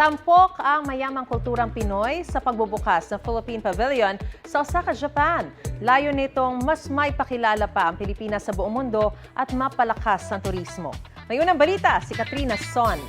Tampok ang mayamang kulturang Pinoy sa pagbubukas ng Philippine Pavilion sa Osaka, Japan. Layo nitong mas maipakilala pa ang Pilipinas sa buong mundo at mapalakas ang turismo. Ngayon ang balita, si Katrina Son.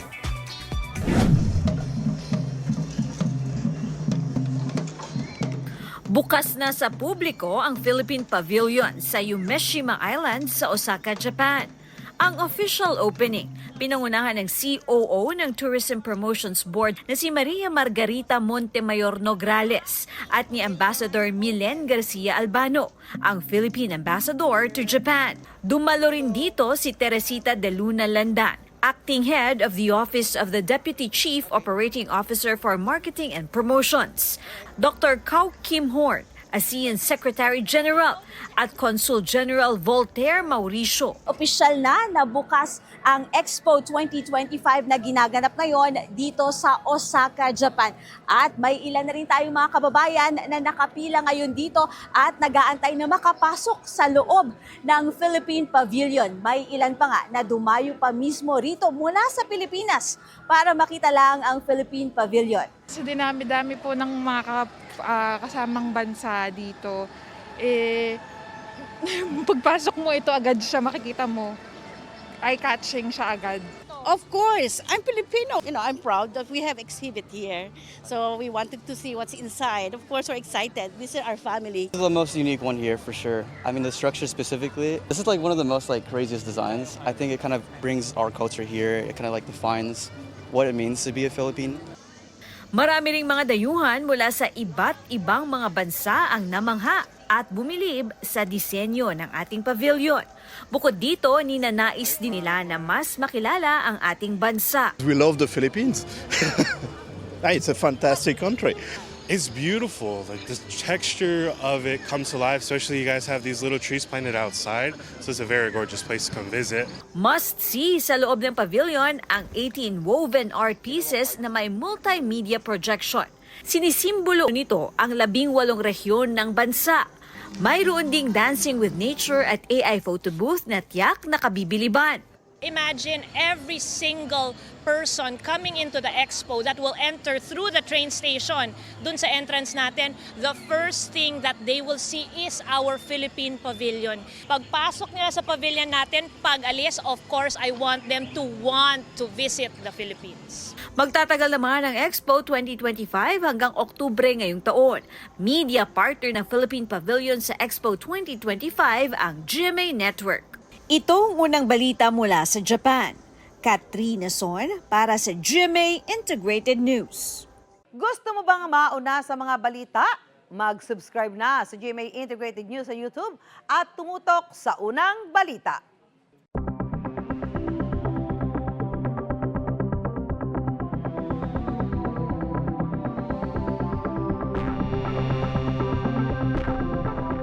Bukas na sa publiko ang Philippine Pavilion sa Umeshima Island sa Osaka, Japan. Ang official opening, pinangunahan ng COO ng Tourism Promotions Board na si Maria Margarita Montemayor Nograles at ni Ambassador Milen Garcia Albano, ang Philippine Ambassador to Japan. Dumalo rin dito si Teresita de Luna Landan, Acting Head of the Office of the Deputy Chief Operating Officer for Marketing and Promotions, Dr. Kau Kim Horn, ASEAN Secretary General at Consul General Voltaire Mauricio. Opisyal na bukas ang Expo 2025 na ginaganap ngayon dito sa Osaka, Japan. At may ilan na rin tayong mga kababayan na nakapila ngayon dito at nag-aantay na makapasok sa loob ng Philippine Pavilion. May ilan pa nga na dumayo pa mismo rito mula sa Pilipinas para makita lang ang Philippine Pavilion. Sa dinami-dami po ng mga kasamang bansa dito, pagpasok mo ito agad siya, makikita mo. Eye-catching siya agad. Of course, I'm Filipino. I'm proud that we have exhibit here. So we wanted to see what's inside. Of course, we're excited. This is our family. This is the most unique one here for sure. I mean, the structure specifically. This is like one of the most craziest designs. I think it kind of brings our culture here. It kind of defines what it means to be a Filipino. Marami ring mga dayuhan mula sa iba't ibang mga bansa ang namangha at bumilib sa disenyo ng ating pavilion. Bukod dito, ninanais din nila na mas makilala ang ating bansa. We love the Philippines. It's a fantastic country. It's beautiful. Like the texture of it comes to life, especially you guys have these little trees planted outside. So it's a very gorgeous place to come visit. Must see sa loob ng pavilion ang 18 woven art pieces na may multimedia projection. Sinisimbolo nito ang 18 rehiyon ng bansa. Mayroon ding dancing with nature at AI photo booth na tiyak na kabibiliban. Imagine every single person coming into the expo that will enter through the train station. Dun sa entrance natin, the first thing that they will see is our Philippine Pavilion. Pagpasok nila sa pavilion natin, pag-alis, of course, I want them to want to visit the Philippines. Magtatagal naman ang Expo 2025 hanggang Oktubre ngayong taon. Media partner ng Philippine Pavilion sa Expo 2025 ang GMA Network. Itong unang balita mula sa Japan. Katrina Son para sa GMA Integrated News. Gusto mo bang mauna sa mga balita? Mag-subscribe na sa GMA Integrated News sa YouTube at tumutok sa unang balita.